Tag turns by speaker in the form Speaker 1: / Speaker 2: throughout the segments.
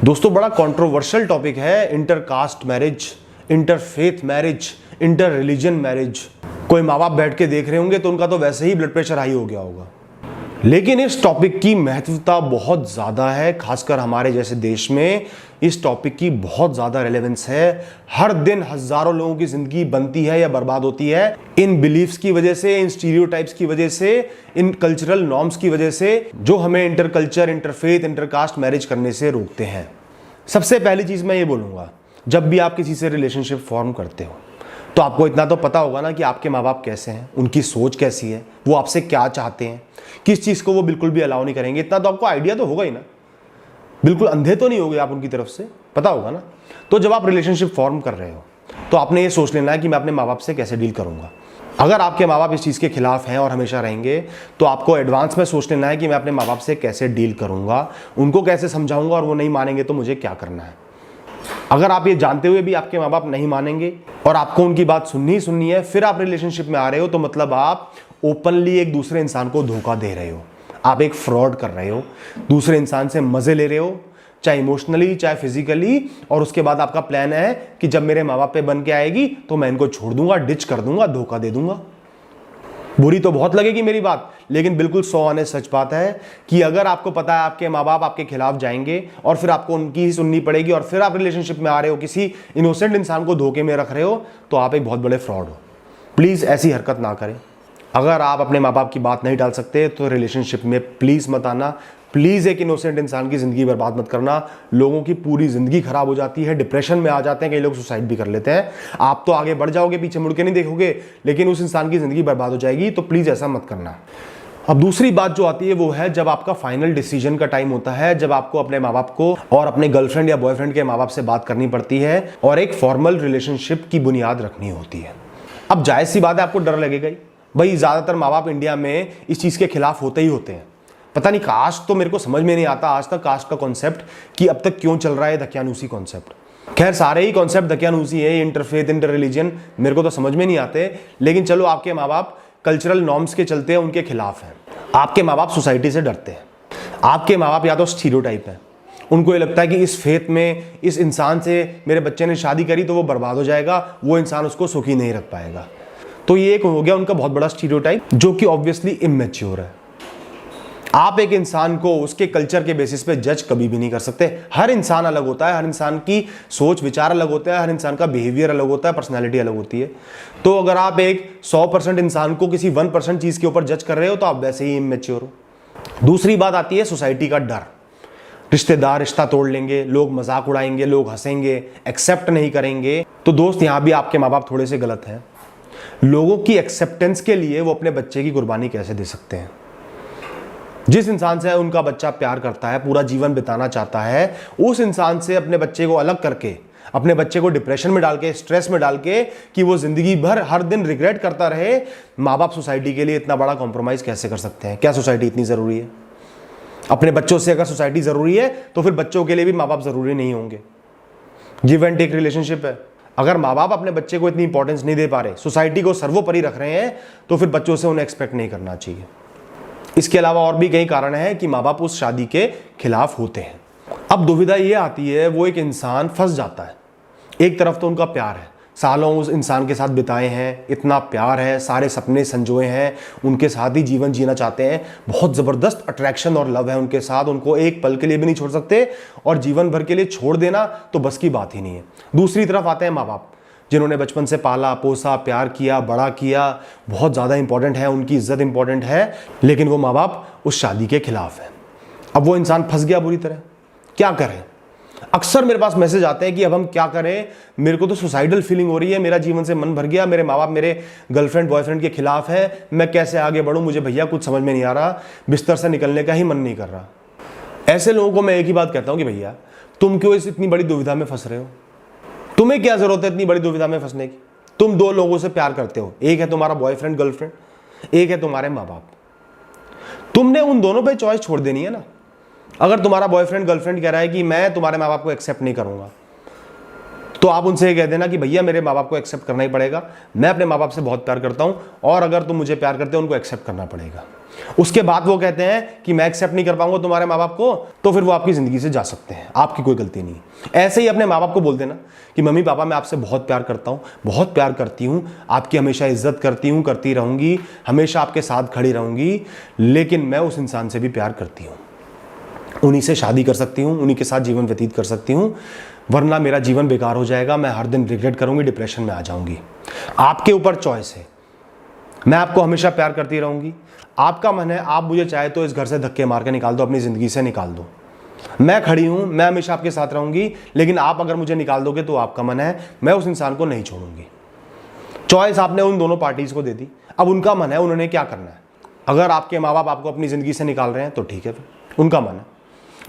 Speaker 1: दोस्तों बड़ा controversial topic है intercaste marriage, interfaith marriage, inter religion marriage. कोई माँ बाप बैठ के देख रहे होंगे तो उनका तो वैसे ही ब्लड प्रेशर हाई हो गया होगा। लेकिन इस टॉपिक की महत्वता बहुत ज़्यादा है, खासकर हमारे जैसे देश में इस टॉपिक की बहुत ज़्यादा रेलेवेंस है। हर दिन हज़ारों लोगों की ज़िंदगी बनती है या बर्बाद होती है इन बिलीफ्स की वजह से, इन स्टीरियोटाइप्स की वजह से, इन कल्चरल नॉर्म्स की वजह से, जो हमें inter culture, interfaith, intercaste marriage करने से रोकते हैं। सबसे पहली चीज़ मैं ये बोलूँगा, जब भी आप किसी से रिलेशनशिप फॉर्म करते हो तो आपको इतना तो पता होगा ना कि आपके माँ बाप कैसे हैं, उनकी सोच कैसी है, वो आपसे क्या चाहते हैं, किस चीज़ को वो बिल्कुल भी अलाउ नहीं करेंगे। इतना तो आपको आइडिया तो होगा ही ना, बिल्कुल अंधे तो नहीं होगे आप उनकी तरफ से, पता होगा ना। तो जब आप रिलेशनशिप फॉर्म कर रहे हो तो आपने ये सोच लेना है कि मैं अपने माँ बाप से कैसे डील करूँगा। अगर आपके माँ बाप इस चीज़ के खिलाफ हैं और हमेशा रहेंगे तो आपको एडवांस में सोच लेना है कि मैं अपने माँ बाप से कैसे डील करूँगा, उनको कैसे समझाऊँगा, और वो नहीं मानेंगे तो मुझे क्या करना है। अगर आप ये जानते हुए भी आपके माँ बाप नहीं मानेंगे और आपको उनकी बात सुननी ही सुननी है, फिर आप रिलेशनशिप में आ रहे हो, तो मतलब आप ओपनली एक दूसरे इंसान को धोखा दे रहे हो, आप एक फ्रॉड कर रहे हो, दूसरे इंसान से मजे ले रहे हो, चाहे इमोशनली चाहे फिजिकली। और उसके बाद आपका प्लान है कि जब मेरे माँ बाप पे बन के आएगी तो मैं इनको छोड़ दूंगा, डिच कर दूंगा, धोखा दे दूंगा। बुरी तो बहुत लगेगी मेरी बात, लेकिन बिल्कुल 100 आने सच बात है कि अगर आपको पता है आपके माँ बाप आपके खिलाफ जाएंगे और फिर आपको उनकी ही सुननी पड़ेगी, और फिर आप रिलेशनशिप में आ रहे हो, किसी इनोसेंट इंसान को धोखे में रख रहे हो, तो आप एक बहुत बड़े फ्रॉड हो। प्लीज़ ऐसी हरकत ना करें। अगर आप अपने माँ बाप की बात नहीं टाल सकते तो रिलेशनशिप में प्लीज़ मत आना। प्लीज़ एक इनोसेंट इंसान की ज़िंदगी बर्बाद मत करना। लोगों की पूरी ज़िंदगी खराब हो जाती है, डिप्रेशन में आ जाते हैं, कई लोग सुसाइड भी कर लेते हैं। आप तो आगे बढ़ जाओगे, पीछे मुड़ के नहीं देखोगे, लेकिन उस इंसान की ज़िंदगी बर्बाद हो जाएगी। तो प्लीज़ ऐसा मत करना। अब दूसरी बात जो आती है वो है जब आपका फाइनल डिसीजन का टाइम होता है, जब आपको अपने माँ बाप को और अपने गर्लफ्रेंड या बॉयफ्रेंड के माँ बाप से बात करनी पड़ती है और एक फॉर्मल रिलेशनशिप की बुनियाद रखनी होती है। अब जायज़ सी बात है, आपको डर लगेगा ही। भाई ज़्यादातर माँ बाप इंडिया में इस चीज़ के खिलाफ होते ही होते हैं। पता नहीं, कास्ट तो मेरे को समझ में नहीं आता आज तक, कास्ट का कॉन्सेप्ट कि अब तक क्यों चल रहा है दकियानूसी कॉन्सेप्ट। खैर सारे ही कॉन्सेप्ट दकियानूसी है, इंटरफेथ, इंटर रिलीजन, मेरे को तो समझ में नहीं आते। लेकिन चलो, आपके माँ बाप कल्चरल नॉर्म्स के चलते उनके खिलाफ हैं, आपके माँ बाप सोसाइटी से डरते हैं, आपके माँ बाप या तो स्टीरियोटाइप है, उनको ये लगता है कि इस फेथ में, इस इंसान से मेरे बच्चे ने शादी करी तो वो बर्बाद हो जाएगा, वो इंसान उसको सुखी नहीं रख पाएगा। तो ये एक हो गया उनका बहुत बड़ा स्टीरियोटाइप, जो कि ऑब्वियसली इमेच्योर है। आप एक इंसान को उसके कल्चर के बेसिस पे जज कभी भी नहीं कर सकते। हर इंसान अलग होता है, हर इंसान की सोच विचार अलग होता है, हर इंसान का बिहेवियर अलग होता है, पर्सनैलिटी अलग होती है। तो अगर आप एक 100% इंसान को किसी 1% चीज़ के ऊपर जज कर रहे हो तो आप वैसे ही इमेच्योर हो। दूसरी बात आती है सोसाइटी का डर। रिश्तेदार रिश्ता तोड़ लेंगे, लोग मजाक उड़ाएंगे, लोग हंसेंगे, एक्सेप्ट नहीं करेंगे। तो दोस्त, यहाँ भी आपके माँ बाप थोड़े से गलत हैं। लोगों की एक्सेप्टेंस के लिए वो अपने बच्चे की कुर्बानी कैसे दे सकते हैं? जिस इंसान से उनका बच्चा प्यार करता है, पूरा जीवन बिताना चाहता है, उस इंसान से अपने बच्चे को अलग करके, अपने बच्चे को डिप्रेशन में डाल के, स्ट्रेस में डाल के, कि वो जिंदगी भर हर दिन रिग्रेट करता रहे, माँ बाप सोसाइटी के लिए इतना बड़ा कॉम्प्रोमाइज़ कैसे कर सकते हैं? क्या सोसाइटी इतनी ज़रूरी है? अपने बच्चों से अगर सोसाइटी ज़रूरी है तो फिर बच्चों के लिए भी माँ बाप ज़रूरी नहीं होंगे। गिव एंड टेक रिलेशनशिप है। अगर माँ बाप अपने बच्चे को इतनी इंपॉर्टेंस नहीं दे पा रहे, सोसाइटी को सर्वोपरि रख रहे हैं, तो फिर बच्चों से उन्हें एक्सपेक्ट नहीं करना चाहिए। इसके अलावा और भी कई कारण हैं कि माँ बाप उस शादी के खिलाफ होते हैं। अब दुविधा ये आती है, वो एक इंसान फंस जाता है। एक तरफ तो उनका प्यार है, सालों उस इंसान के साथ बिताए हैं, इतना प्यार है, सारे सपने संजोए हैं, उनके साथ ही जीवन जीना चाहते हैं, बहुत ज़बरदस्त अट्रैक्शन और लव है उनके साथ, उनको एक पल के लिए भी नहीं छोड़ सकते, और जीवन भर के लिए छोड़ देना तो बस की बात ही नहीं है। दूसरी तरफ आते हैं माँ बाप, जिन्होंने बचपन से पाला पोसा, प्यार किया, बड़ा किया, बहुत ज़्यादा इंपॉर्टेंट है, उनकी इज्जत इंपॉर्टेंट है, लेकिन वो माँ बाप उस शादी के खिलाफ है। अब वो इंसान फंस गया बुरी तरह, क्या करें? अक्सर मेरे पास मैसेज आते हैं कि अब हम क्या करें, मेरे को तो सुसाइडल फीलिंग हो रही है, मेरा जीवन से मन भर गया, मेरे माँ बाप मेरे गर्लफ्रेंड बॉयफ्रेंड के खिलाफ है, मैं कैसे आगे बढ़ूँ? मुझे भैया कुछ समझ में नहीं आ रहा, बिस्तर से निकलने का ही मन नहीं कर रहा। ऐसे लोगों को मैं एक ही बात कहता हूँ कि भैया, तुम क्यों इस इतनी बड़ी दुविधा में फंस रहे हो? तुम्हें क्या जरूरत है इतनी बड़ी दुविधा में फंसने की? तुम दो लोगों से प्यार करते हो, एक है तुम्हारा बॉयफ्रेंड गर्लफ्रेंड, एक है तुम्हारे माँ बाप। तुमने उन दोनों पे चॉइस छोड़ देनी है ना। अगर तुम्हारा बॉयफ्रेंड गर्लफ्रेंड कह रहा है कि मैं तुम्हारे माँ बाप को एक्सेप्ट नहीं करूंगा, तो आप उनसे ये कह देना कि भैया मेरे माँ बाप को एक्सेप्ट करना ही पड़ेगा, मैं अपने माँ बाप से बहुत प्यार करता हूँ और अगर तुम मुझे प्यार करते हो उनको एक्सेप्ट करना पड़ेगा। उसके बाद वो कहते हैं कि मैं एक्सेप्ट नहीं कर पाऊंगा तुम्हारे माँ बाप को, तो फिर वो आपकी ज़िंदगी से जा सकते हैं, आपकी कोई गलती नहीं। ऐसे ही अपने माँ बाप को बोल देना कि मम्मी पापा मैं आपसे बहुत प्यार करता हूँ, बहुत प्यार करती हूँ, आपकी हमेशा इज्जत करती हूँ, करती रहूँगी, हमेशा आपके साथ खड़ी रहूँगी, लेकिन मैं उस इंसान से भी प्यार करती हूँ, उन्हीं से शादी कर सकती हूँ, उन्हीं के साथ जीवन व्यतीत कर सकती हूँ, वरना मेरा जीवन बेकार हो जाएगा, मैं हर दिन रिग्रेट करूँगी, डिप्रेशन में आ जाऊँगी। आपके ऊपर चॉइस है, मैं आपको हमेशा प्यार करती रहूँगी, आपका मन है, आप मुझे चाहे तो इस घर से धक्के मार के निकाल दो, अपनी ज़िंदगी से निकाल दो, मैं खड़ी हूँ, मैं हमेशा आपके साथ रहूँगी, लेकिन आप अगर मुझे निकाल दोगे तो आपका मन है, मैं उस इंसान को नहीं छोड़ूंगी। चॉइस आपने उन दोनों पार्टीज को दे दी, अब उनका मन है, उन्होंने क्या करना है। अगर आपके माँ बाप आपको अपनी ज़िंदगी से निकाल रहे हैं तो ठीक है, फिर उनका मन है,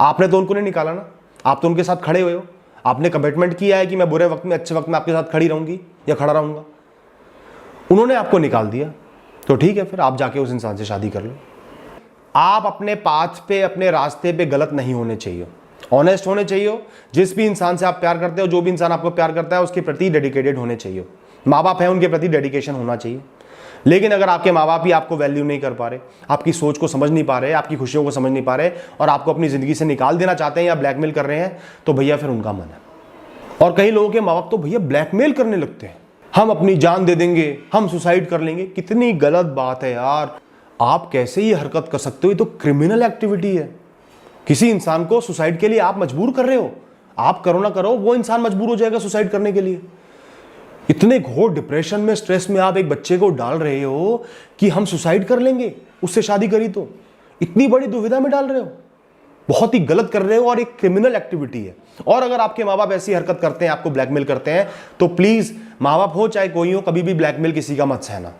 Speaker 1: आपने तो उनको नहीं निकाला ना, आप तो उनके साथ खड़े हुए हो, आपने कमिटमेंट किया है कि मैं बुरे वक्त में अच्छे वक्त में आपके साथ खड़ी रहूँगी या खड़ा रहूँगा। उन्होंने आपको निकाल दिया तो ठीक है, फिर आप जाके उस इंसान से शादी कर लो। आप अपने पाथ पे, अपने रास्ते पे गलत नहीं होने चाहिए, ऑनेस्ट होने चाहिए। जिस भी इंसान से आप प्यार करते हो, जो भी इंसान आपको प्यार करता है, उसके प्रति डेडिकेटेड होने चाहिए। माँ बाप हैं, उनके प्रति डेडिकेशन होना चाहिए। लेकिन अगर आपके माँ बाप ही आपको वैल्यू नहीं कर पा रहे, आपकी सोच को समझ नहीं पा रहे, आपकी खुशियों को समझ नहीं पा रहे और आपको अपनी ज़िंदगी से निकाल देना चाहते हैं या ब्लैकमेल कर रहे हैं, तो भैया फिर उनका मन है। और कई लोगों के माँ बाप तो भैया ब्लैकमेल करने लगते हैं, हम अपनी जान दे देंगे, हम सुसाइड कर लेंगे। कितनी गलत बात है यार, आप कैसे ये हरकत कर सकते हो, ये तो क्रिमिनल एक्टिविटी है। किसी इंसान को सुसाइड के लिए आप मजबूर कर रहे हो, आप करो ना करो, वो इंसान मजबूर हो जाएगा सुसाइड करने के लिए। इतने घोर डिप्रेशन में, स्ट्रेस में आप एक बच्चे को डाल रहे हो कि हम सुसाइड कर लेंगे उससे शादी करी तो, इतनी बड़ी दुविधा में डाल रहे हो, बहुत ही गलत कर रहे हो और एक क्रिमिनल एक्टिविटी है। और अगर आपके माँ बाप ऐसी हरकत करते हैं, आपको ब्लैकमेल करते हैं, तो प्लीज माँ बाप हो चाहे कोई हो, कभी भी ब्लैकमेल किसी का मत सहना।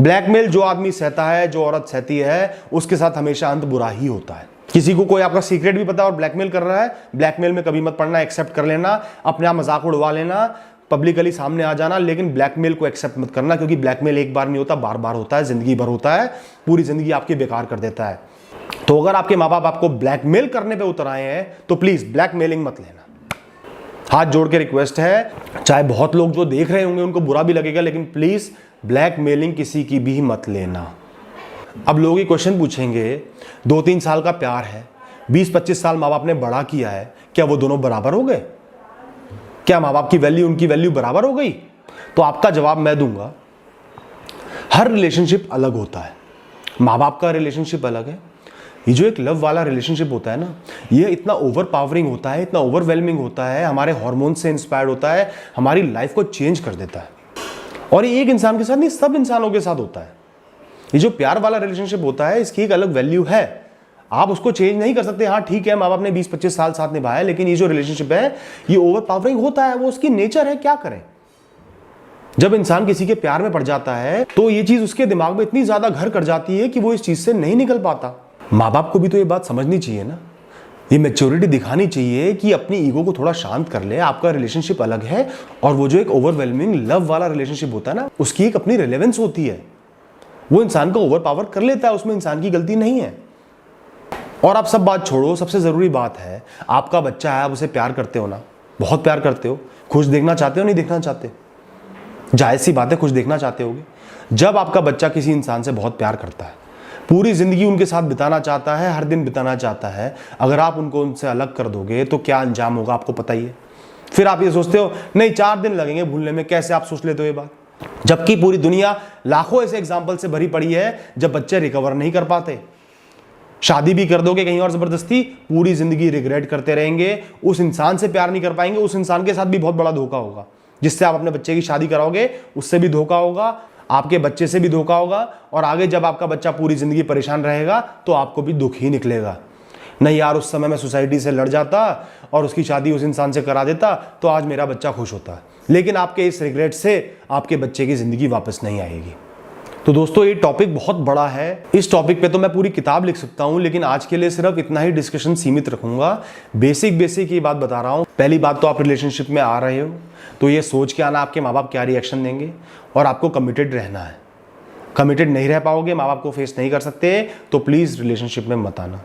Speaker 1: ब्लैकमेल जो आदमी सहता है, जो औरत सहती है, उसके साथ हमेशा अंत बुरा ही होता है। किसी को कोई आपका सीक्रेट भी पता और ब्लैकमेल कर रहा है, ब्लैकमेल में कभी मत पड़ना, एक्सेप्ट कर लेना, अपने आप मजाक उड़वा लेना, पब्लिकली सामने आ जाना, लेकिन ब्लैकमेल को एक्सेप्ट मत करना, क्योंकि ब्लैकमेल एक बार नहीं होता, बार बार होता है, जिंदगी भर होता है, पूरी जिंदगी आपकी बेकार कर देता है। तो अगर आपके माँ बाप आपको ब्लैकमेल करने पे उतर आए हैं तो प्लीज ब्लैकमेलिंग मत लेना। हाथ जोड़ के रिक्वेस्ट है, चाहे बहुत लोग जो देख रहे होंगे उनको बुरा भी लगेगा, लेकिन प्लीज ब्लैकमेलिंग किसी की भी मत लेना। अब लोग ये क्वेश्चन पूछेंगे, 2-3 साल का प्यार है, 20-25 साल माँ बाप ने बड़ा किया है, क्या वो दोनों बराबर हो गए? क्या माँ बाप की वैल्यू उनकी वैल्यू बराबर हो गई? तो आपका जवाब मैं दूंगा, हर रिलेशनशिप अलग होता है। माँ बाप का रिलेशनशिप अलग है, ये जो एक लव वाला रिलेशनशिप होता है ना, ये इतना ओवर पावरिंग होता है, इतना ओवरवेलमिंग होता है, हमारे हार्मोन से इंस्पायर्ड होता है, हमारी लाइफ को चेंज कर देता है। और ये एक इंसान के साथ नहीं, सब इंसानों के साथ होता है। ये जो प्यार वाला रिलेशनशिप होता है, इसकी एक अलग वैल्यू है, आप उसको चेंज नहीं कर सकते। हाँ ठीक है, माँ बाप ने 20-25 साल साथ निभाया, लेकिन ये जो रिलेशनशिप है ये ओवर पावरिंग होता है, वो उसकी नेचर है, क्या करें। जब इंसान किसी के प्यार में पड़ जाता है तो ये चीज उसके दिमाग में इतनी ज्यादा घर कर जाती है कि वो इस चीज से नहीं निकल पाता। माँ बाप को भी तो ये बात समझनी चाहिए ना, ये मैच्योरिटी दिखानी चाहिए कि अपनी ईगो को थोड़ा शांत कर ले, आपका रिलेशनशिप अलग है और वो जो एक ओवरवेलमिंग लव वाला रिलेशनशिप होता है ना, उसकी एक अपनी रिलेवेंस होती है, वो इंसान को ओवर पावर कर लेता है, उसमें इंसान की गलती नहीं है। और आप सब बात छोड़ो, सबसे जरूरी बात है, आपका बच्चा है, आप उसे प्यार करते हो ना, बहुत प्यार करते हो, खुश देखना चाहते हो नहीं देखना चाहते? जायज सी बात है, खुश देखना चाहते होगे। जब आपका बच्चा किसी इंसान से बहुत प्यार करता है, पूरी जिंदगी उनके साथ बिताना चाहता है, हर दिन बिताना चाहता है, अगर आप उनको उनसे अलग कर दोगे तो क्या अंजाम होगा आपको पता ही है। फिर आप ये सोचते हो नहीं 4 दिन लगेंगे भूलने में, कैसे आप सोच लेते हो ये बात? जबकि पूरी दुनिया लाखों ऐसे एग्जाम्पल से भरी पड़ी है जब बच्चे रिकवर नहीं कर पाते। शादी भी कर दोगे कहीं और जबरदस्ती, पूरी जिंदगी रिग्रेट करते रहेंगे, उस इंसान से प्यार नहीं कर पाएंगे, उस इंसान के साथ भी बहुत बड़ा धोखा होगा। जिससे आप अपने बच्चे की शादी कराओगे उससे भी धोखा होगा, आपके बच्चे से भी धोखा होगा, और आगे जब आपका बच्चा पूरी जिंदगी परेशान रहेगा तो आपको भी दुख ही निकलेगा। नहीं यार, उस समय मैं सोसाइटी से लड़ जाता और उसकी शादी उस इंसान से करा देता तो आज मेरा बच्चा खुश होता। लेकिन आपके इस रिग्रेट से आपके बच्चे की जिंदगी वापस नहीं आएगी। तो दोस्तों ये टॉपिक बहुत बड़ा है, इस टॉपिक पे तो मैं पूरी किताब लिख सकता हूँ, लेकिन आज के लिए सिर्फ इतना ही डिस्कशन सीमित रखूंगा। बेसिक ये बात बता रहा हूँ। पहली बात तो आप रिलेशनशिप में आ रहे हो तो ये सोच के आना आपके माँ बाप क्या रिएक्शन देंगे, और आपको कमिटेड रहना है। कमिटेड नहीं रह पाओगे, माँ बाप को फेस नहीं कर सकते, तो प्लीज रिलेशनशिप में मत आना।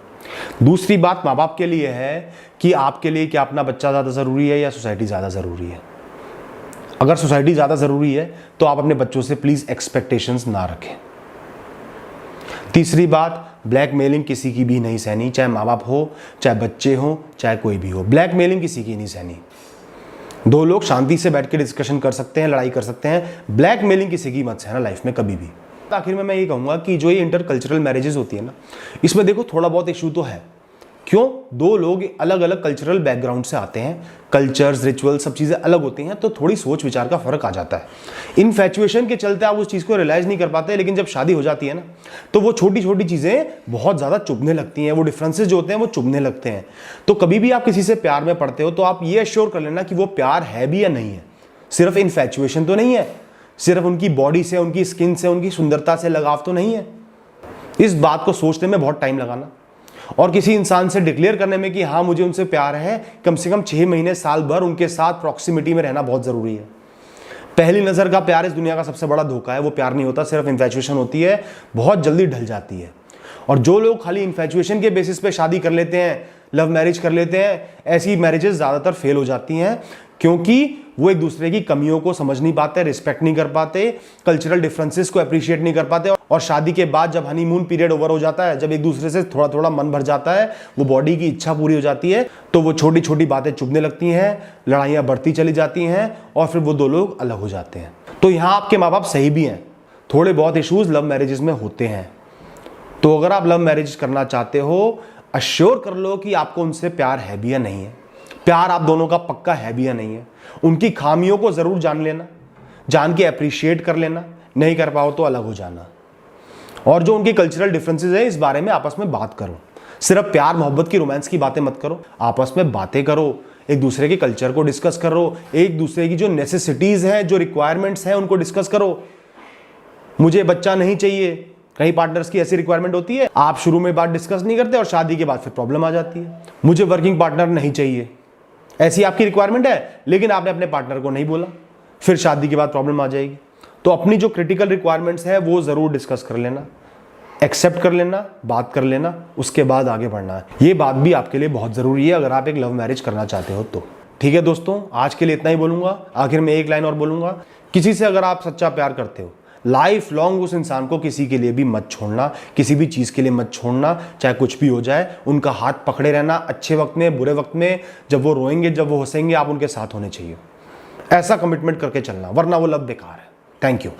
Speaker 1: दूसरी बात माँ बाप के लिए है कि आपके लिए क्या अपना बच्चा ज़्यादा ज़रूरी है या सोसाइटी ज़्यादा ज़रूरी है। अगर सोसाइटी ज़्यादा ज़रूरी है तो आप अपने बच्चों से प्लीज़ एक्सपेक्टेशंस ना रखें। तीसरी बात, ब्लैकमेलिंग किसी की भी नहीं सहनी, चाहे माँ बाप हो, चाहे बच्चे हो, चाहे कोई भी हो, ब्लैकमेलिंग किसी की नहीं सहनी। दो लोग शांति से बैठ के डिस्कशन कर सकते हैं, लड़ाई कर सकते हैं, ब्लैकमेलिंग किसी की मत सहना लाइफ में कभी भी। आखिर में मैं ये कहूँगा कि जो ये इंटरकल्चरल मैरिजेस होती है ना, इसमें देखो थोड़ा बहुत इशू तो है। क्यों? दो लोग अलग अलग कल्चरल बैकग्राउंड से आते हैं, कल्चर्स, रिचुअल, सब चीज़ें अलग होती हैं, तो थोड़ी सोच विचार का फर्क आ जाता है। इन्फैचुएशन के चलते आप उस चीज़ को रियलाइज़ नहीं कर पाते, लेकिन जब शादी हो जाती है ना, तो वो छोटी छोटी चीज़ें बहुत ज़्यादा चुभने लगती हैं, वो डिफरेंसेस जो होते हैं वो चुभने लगते हैं। तो कभी भी आप किसी से प्यार में पड़ते हो तो आप ये एश्योर कर लेना कि वो प्यार है भी या नहीं है। सिर्फ इन्फैचुएशन तो नहीं है, सिर्फ उनकी बॉडी से, उनकी स्किन से, उनकी सुंदरता से लगाव तो नहीं है। इस बात को सोचने में बहुत टाइम लगाना और किसी इंसान से डिक्लेयर करने में कि हाँ मुझे उनसे प्यार है, कम से कम 6 महीने, साल भर उनके साथ प्रॉक्सिमिटी में रहना बहुत ज़रूरी है। पहली नज़र का प्यार इस दुनिया का सबसे बड़ा धोखा है, वो प्यार नहीं होता, सिर्फ इन्फैचुएशन होती है, बहुत जल्दी ढल जाती है। और जो लोग खाली इन्फैचुएशन के बेसिस पे शादी कर लेते हैं, लव मैरिज कर लेते हैं, ऐसी मैरिजेस ज़्यादातर फेल हो जाती हैं, क्योंकि वो एक दूसरे की कमियों को समझ नहीं पाते, रिस्पेक्ट नहीं कर पाते, कल्चरल डिफरेंसेस को अप्रिशिएट नहीं कर पाते। और शादी के बाद जब हनीमून पीरियड ओवर हो जाता है, जब एक दूसरे से थोड़ा थोड़ा मन भर जाता है, वो बॉडी की इच्छा पूरी हो जाती है, तो वो छोटी छोटी बातें चुभने लगती हैं, लड़ाइयाँ बढ़ती चली जाती हैं और फिर वो दो लोग अलग हो जाते हैं। तो यहाँ आपके माँ बाप सही भी हैं, थोड़े बहुत इशूज़ लव मैरिजेस में होते हैं। तो अगर आप लव मैरिज करना चाहते हो, अश्योर कर लो कि आपको उनसे प्यार है भी या नहीं है, प्यार आप दोनों का पक्का है भी या नहीं है। उनकी खामियों को ज़रूर जान लेना, जान के अप्रिशिएट कर लेना, नहीं कर पाओ तो अलग हो जाना। और जो उनकी कल्चरल डिफरेंसेस है, इस बारे में आपस में बात करो। सिर्फ प्यार मोहब्बत की रोमांस की बातें मत करो, आपस में बातें करो, एक दूसरे के कल्चर को डिस्कस करो, एक दूसरे की जो नेसेसिटीज़ हैं, जो रिक्वायरमेंट्स हैं, उनको डिस्कस करो। मुझे बच्चा नहीं चाहिए, कई पार्टनर्स की ऐसी रिक्वायरमेंट होती है, आप शुरू में बात डिस्कस नहीं करते और शादी के बाद फिर प्रॉब्लम आ जाती है। मुझे वर्किंग पार्टनर नहीं चाहिए, ऐसी आपकी रिक्वायरमेंट है, लेकिन आपने अपने पार्टनर को नहीं बोला, फिर शादी के बाद प्रॉब्लम आ जाएगी। तो अपनी जो क्रिटिकल रिक्वायरमेंट्स है वो ज़रूर डिस्कस कर लेना, एक्सेप्ट कर लेना, बात कर लेना, उसके बाद आगे बढ़ना है। ये बात भी आपके लिए बहुत ज़रूरी है अगर आप एक लव मैरिज करना चाहते हो तो। ठीक है दोस्तों, आज के लिए इतना ही बोलूँगा। आखिर में एक लाइन और बोलूँगा, किसी से अगर आप सच्चा प्यार करते हो, लाइफ लॉन्ग उस इंसान को किसी के लिए भी मत छोड़ना, किसी भी चीज़ के लिए मत छोड़ना, चाहे कुछ भी हो जाए। उनका हाथ पकड़े रहना, अच्छे वक्त में, बुरे वक्त में, जब वो रोएंगे, जब वो हंसेंगे, आप उनके साथ होने चाहिए। ऐसा कमिटमेंट करके चलना, वरना वो लव बेकार है। Thank you.